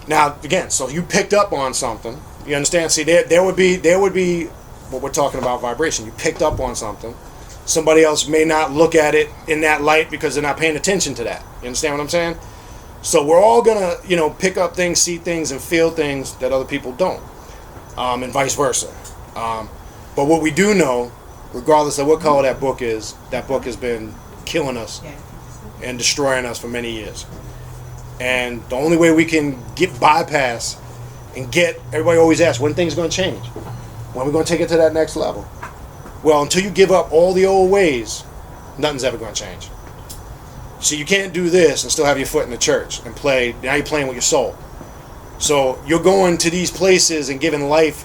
Now, again, so you picked up on something. You understand? See, there would be what we're talking about, vibration. You picked up on something. Somebody else may not look at it in that light because they're not paying attention to that. You understand what I'm saying? So we're all gonna, pick up things, see things, and feel things that other people don't, and vice versa. But what we do know, regardless of what color that book is, that book has been killing us and destroying us for many years. And the only way we can bypass and everybody always asks, when things going to change? When are we going to take it to that next level? Well, until you give up all the old ways, nothing's ever going to change. So you can't do this and still have your foot in the church and play. Now you're playing with your soul. So you're going to these places and giving life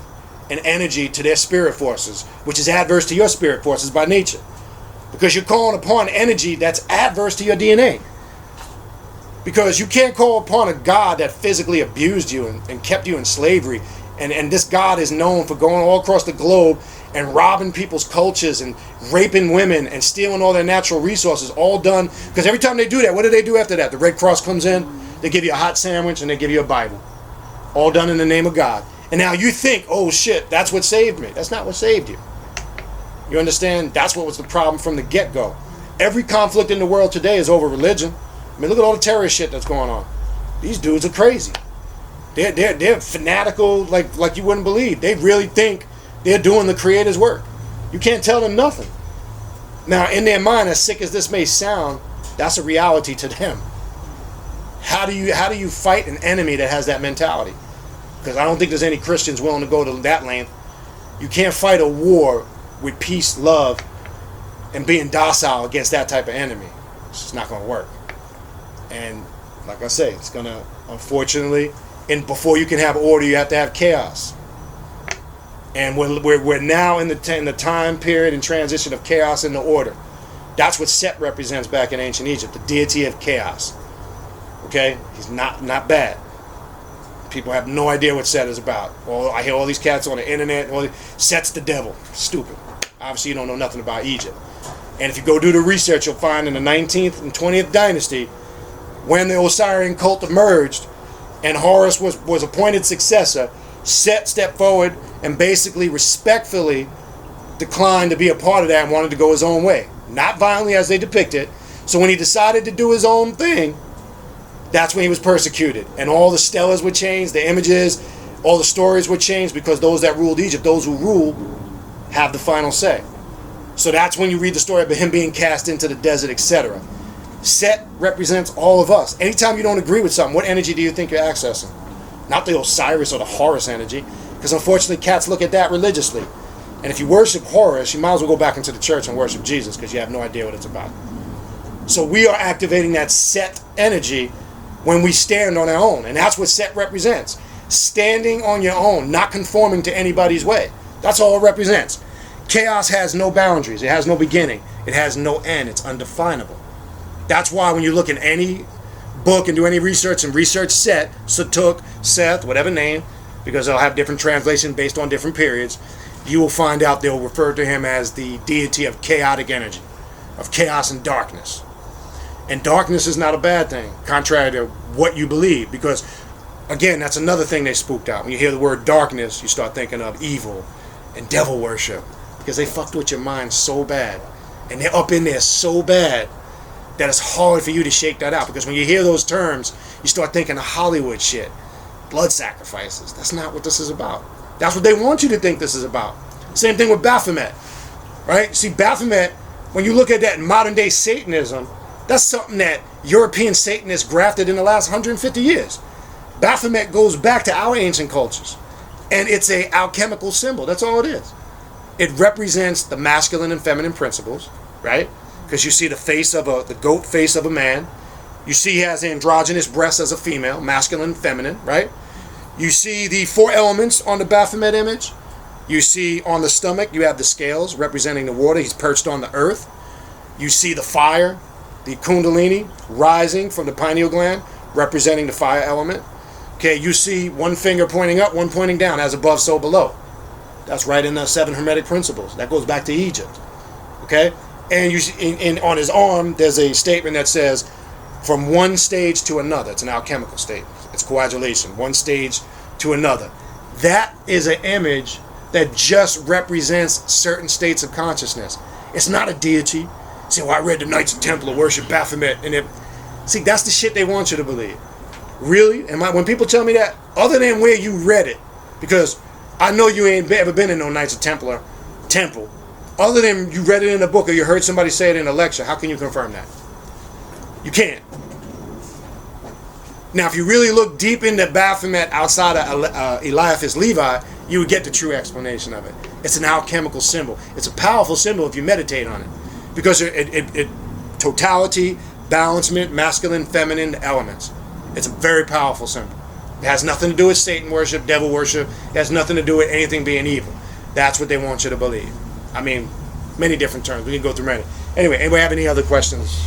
and energy to their spirit forces, which is adverse to your spirit forces by nature. Because you're calling upon energy that's adverse to your DNA. Because you can't call upon a God that physically abused you and kept you in slavery. And this God is known for going all across the globe and robbing people's cultures and raping women and stealing all their natural resources, all done. Because every time they do that, what do they do after that? The Red Cross comes in, they give you a hot sandwich, and they give you a Bible. All done in the name of God. And now you think, oh shit, that's what saved me. That's not what saved you. You understand? That's what was the problem from the get-go. Every conflict in the world today is over religion. I mean, look at all the terrorist shit that's going on. These dudes are crazy. They're fanatical like you wouldn't believe. They really think they're doing the Creator's work. You can't tell them nothing. Now, in their mind, as sick as this may sound, that's a reality to them. How do you fight an enemy that has that mentality? Because I don't think there's any Christians willing to go to that length. You can't fight a war with peace, love, and being docile against that type of enemy. It's just not going to work. And like I say, it's going to, unfortunately, and before you can have order, you have to have chaos. And we're now in the time period and transition of chaos into order. That's what Set represents back in ancient Egypt, the deity of chaos. Okay? He's not bad. People have no idea what Set is about. Well, I hear all these cats on the internet. Set's the devil. Stupid. Obviously, you don't know nothing about Egypt. And if you go do the research, you'll find in the 19th and 20th dynasty, when the Osirian cult emerged and Horus was appointed successor, Set stepped forward and basically respectfully declined to be a part of that and wanted to go his own way. Not violently as they depict it. So when he decided to do his own thing, that's when he was persecuted. And all the stelas were changed, the images, all the stories were changed, because those that ruled Egypt, those who rule, have the final say. So that's when you read the story of him being cast into the desert, etc. Set represents all of us. Anytime you don't agree with something, what energy do you think you're accessing? Not the Osiris or the Horus energy, because unfortunately cats look at that religiously. And if you worship Horus, you might as well go back into the church and worship Jesus, because you have no idea what it's about. So we are activating that Set energy when we stand on our own. And that's what Set represents. Standing on your own, not conforming to anybody's way. That's all it represents. Chaos has no boundaries. It has no beginning. It has no end. It's undefinable. That's why when you look in any book and do any research and research Set, Satuk, Seth, whatever name, because they'll have different translations based on different periods, you will find out they'll refer to him as the deity of chaotic energy, of chaos and darkness. And darkness is not a bad thing, contrary to what you believe, because, again, that's another thing they spooked out. When you hear the word darkness, you start thinking of evil and devil worship, because they fucked with your mind so bad, and they're up in there so bad that it's hard for you to shake that out. Because when you hear those terms, you start thinking of Hollywood shit, blood sacrifices. That's not what this is about. That's what they want you to think this is about. Same thing with Baphomet, right? See, Baphomet, when you look at that in modern day Satanism, that's something that European Satanists grafted in the last 150 years. Baphomet goes back to our ancient cultures, and it's a alchemical symbol. That's all it is. It represents the masculine and feminine principles, right? Because you see the goat face of a man. You see he has androgynous breasts as a female, masculine and feminine, right? You see the 4 elements on the Baphomet image. You see on the stomach, you have the scales representing the water. He's perched on the earth. You see the fire, the kundalini, rising from the pineal gland, representing the fire element. Okay, you see one finger pointing up, one pointing down, as above, so below. That's right in the 7 Hermetic principles. That goes back to Egypt. Okay? And you see, on his arm, there's a statement that says, from one stage to another. It's an alchemical statement. It's coagulation, one stage to another. That is an image that just represents certain states of consciousness. It's not a deity. Say, well, I read the Knights Templar worship Baphomet, and see, that's the shit they want you to believe. Really? When people tell me that, other than where you read it, because I know you ain't ever been in no Knights Templar temple, other than you read it in a book or you heard somebody say it in a lecture, how can you confirm that? You can't. Now, if you really look deep into Baphomet outside of Eliphas Levi, you would get the true explanation of it. It's an alchemical symbol. It's a powerful symbol if you meditate on it, because it totality, balancement, masculine, feminine elements. It's a very powerful symbol. It has nothing to do with Satan worship, devil worship. It has nothing to do with anything being evil. That's what they want you to believe. I mean, many different terms. We can go through many. Anyway, anybody have any other questions?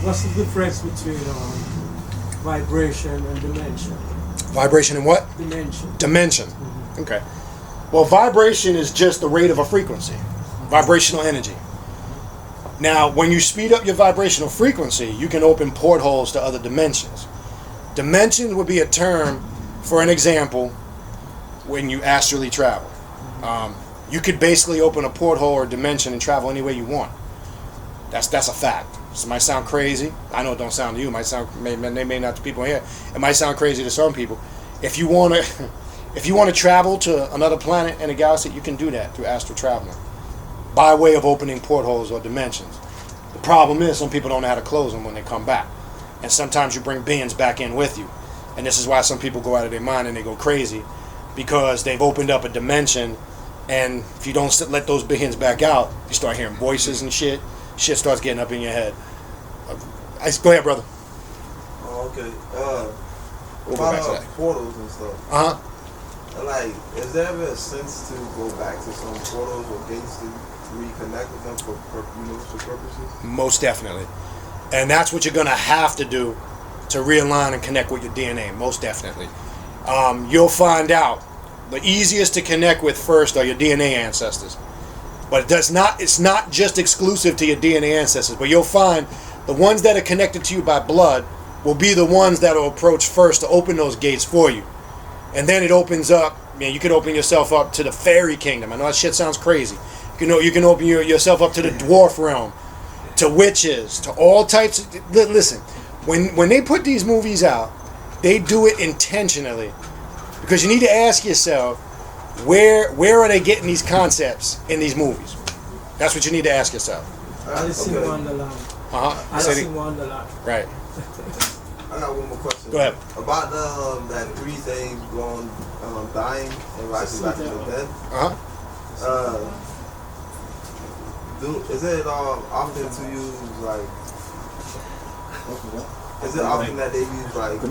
What's the difference between vibration and dimension? Vibration and what? Dimension. Dimension. Okay. Well, vibration is just the rate of a frequency. Vibrational energy. Now, when you speed up your vibrational frequency, you can open portholes to other dimensions. Dimensions would be a term for an example when you astrally travel. You could basically open a porthole or dimension and travel any way you want. That's a fact. This might sound crazy. I know it don't sound to you. It might sound may not to people here. It might sound crazy to some people. If you want to travel to another planet in a galaxy, you can do that through astral traveling by way of opening portholes or dimensions. The problem is some people don't know how to close them when they come back, and sometimes you bring beings back in with you, and this is why some people go out of their mind and they go crazy, because they've opened up a dimension, and if you don't let those beings back out, you start hearing voices and shit. Shit starts getting up in your head. Go ahead, brother. Oh, okay. We'll go back to that. Portals and stuff. Like, is there ever a sense to go back to some portals or gates to reconnect with them for purposes? Most definitely. And that's what you're going to have to do to realign and connect with your DNA. Most definitely. You'll find out the easiest to connect with first are your DNA ancestors. But it's not just exclusive to your DNA ancestors, but you'll find the ones that are connected to you by blood will be the ones that will approach first to open those gates for you. And then it opens up, you can open yourself up to the fairy kingdom. I know that shit sounds crazy. You can open yourself up to the dwarf realm, to witches, to all types of... Listen, when they put these movies out, they do it intentionally. Because you need to ask yourself, where are they getting these concepts in these movies? That's what you need to ask yourself. Alice in Wonderland. Alice in Wonderland. Right. I got one more question. Go ahead. About that three things going, dying and rising back from the dead. Is it often to use like? Is it often that they use like?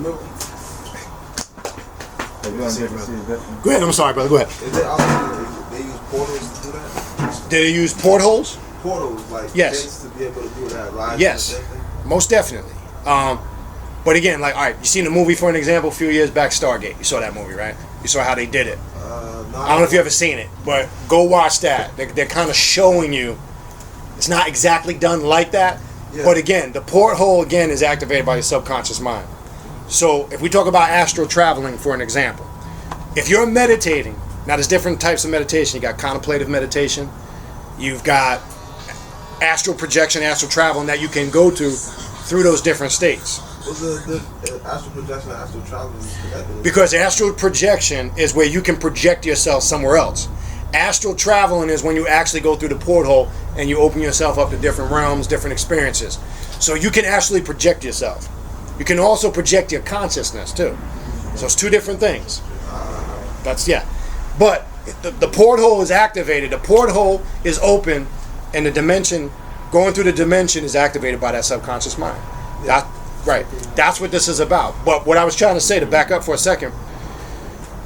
Go ahead. I'm sorry, brother. Go ahead. Is it often they use portals to do that? Do they use portholes? Portals, like yes, to be able to do that. Rise yes, most definitely. But again, like, all right, you seen the movie for an example a few years back, Stargate. You saw that movie, right? You saw how they did it. No, I don't know if you ever seen it, but go watch that. They're kind of showing you. It's not exactly done like that, but again, the porthole again is activated by your subconscious mind. So if we talk about astral traveling for an example, if you're meditating, now there's different types of meditation. You got contemplative meditation, you've got astral projection, astral traveling that you can go to through those different states. What's the astral projection and astral traveling connected? Because astral projection is where you can project yourself somewhere else. Astral traveling is when you actually go through the porthole and you open yourself up to different realms, different experiences. So you can actually project yourself. You can also project your consciousness too. So it's two different things. But the porthole is activated. The porthole is open, and the dimension, going through the dimension, is activated by that subconscious mind. Right. That's what this is about. But what I was trying to say, to back up for a second,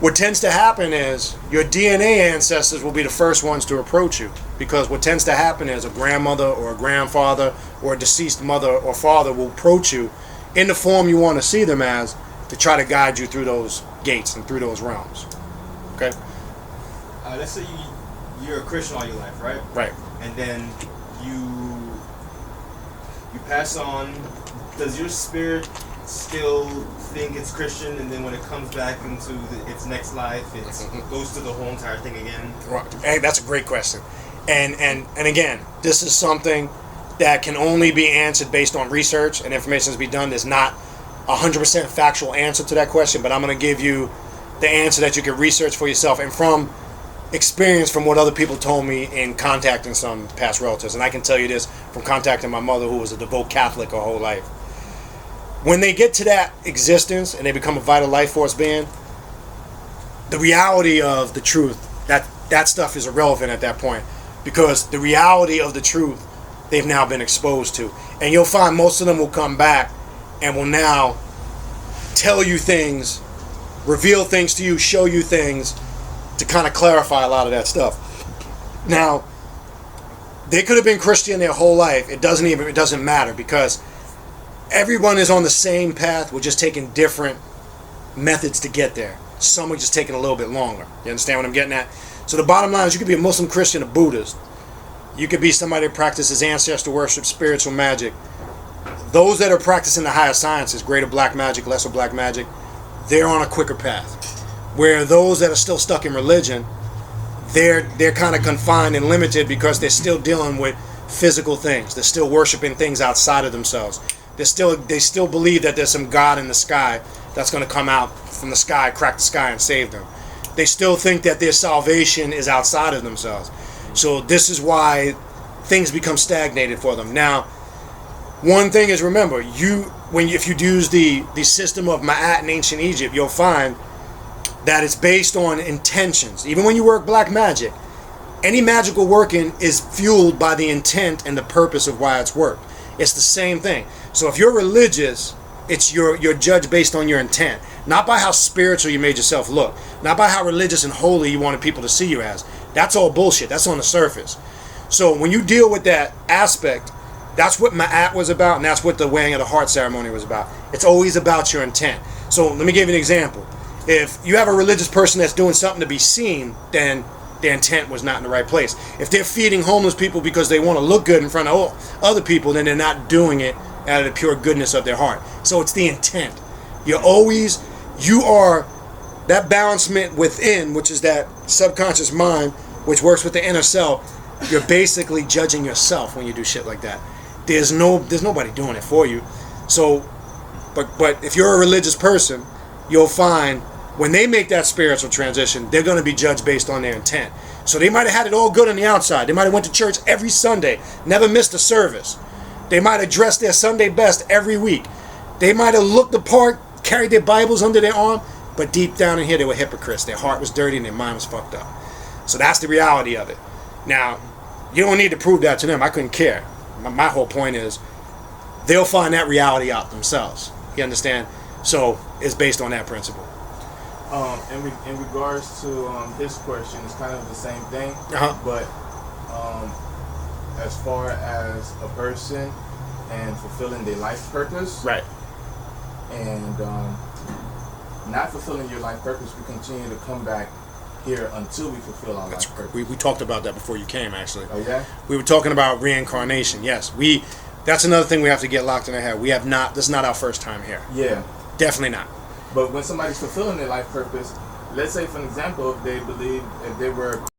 what tends to happen is your DNA ancestors will be the first ones to approach you, because what tends to happen is a grandmother or a grandfather or a deceased mother or father will approach you in the form you want to see them as, to try to guide you through those gates and through those realms. Okay? Let's say you're a Christian all your life, right? Right. And then you pass on. Does your spirit still think it's Christian, and then when it comes back into its next life, it goes through the whole entire thing again? Right. Hey, that's a great question. And again, this is something that can only be answered based on research and information that's been done. There's not 100% factual answer to that question, but I'm going to give you the answer that you can research for yourself and from experience from what other people told me in contacting some past relatives. And I can tell you this from contacting my mother, who was a devout Catholic her whole life. When they get to that existence and they become a vital life force being, the reality of the truth, that stuff is irrelevant at that point, because the reality of the truth they've now been exposed to. And you'll find most of them will come back and will now tell you things, reveal things to you, show you things to kind of clarify a lot of that stuff. Now, they could have been Christian their whole life. It doesn't matter, because everyone is on the same path. We're just taking different methods to get there. Some are just taking a little bit longer. You understand what I'm getting at? So the bottom line is, you could be a Muslim, Christian, a Buddhist. You could be somebody that practices ancestor worship, spiritual magic. Those that are practicing the higher sciences, greater black magic, lesser black magic, they're on a quicker path. Where those that are still stuck in religion, they're kind of confined and limited, because they're still dealing with physical things. They're still worshiping things outside of themselves. They still believe that there's some God in the sky that's going to come out from the sky, crack the sky, and save them. They still think that their salvation is outside of themselves. So this is why things become stagnated for them. Now, one thing is, remember, if you use the system of Ma'at in ancient Egypt, you'll find that it's based on intentions. Even when you work black magic, any magical working is fueled by the intent and the purpose of why it's worked. It's the same thing. So if you're religious, you're judged based on your intent, not by how spiritual you made yourself look, not by how religious and holy you wanted people to see you as. That's all bullshit. That's on the surface. So when you deal with that aspect, that's what Ma'at was about, and that's what the weighing of the heart ceremony was about. It's always about your intent. So let me give you an example. If you have a religious person that's doing something to be seen, then their intent was not in the right place. If they're feeding homeless people because they want to look good in front of other people, then they're not doing it out of the pure goodness of their heart. So it's the intent. You are that balancement within, which is that subconscious mind, which works with the inner self. You're basically judging yourself when you do shit like that. There's nobody doing it for you. So, but if you're a religious person, you'll find when they make that spiritual transition, they're going to be judged based on their intent. So they might have had it all good on the outside. They might have went to church every Sunday, never missed a service. They might have dressed their Sunday best every week. They might have looked the part, carried their Bibles under their arm, but deep down in here they were hypocrites. Their heart was dirty and their mind was fucked up. So that's the reality of it. Now, you don't need to prove that to them. I couldn't care. My whole point is, they'll find that reality out themselves. You understand? So it's based on that principle. In regards to his question, it's kind of the same thing. But as far as a person and fulfilling their life purpose, right? And not fulfilling your life purpose, we continue to come back here until we fulfill our life purpose. We talked about that before you came, actually. Oh yeah. We were talking about reincarnation. Yes, that's another thing we have to get locked in our head. We have not. This is not our first time here. Yeah. Definitely not. But when somebody's fulfilling their life purpose, let's say, for example, if they were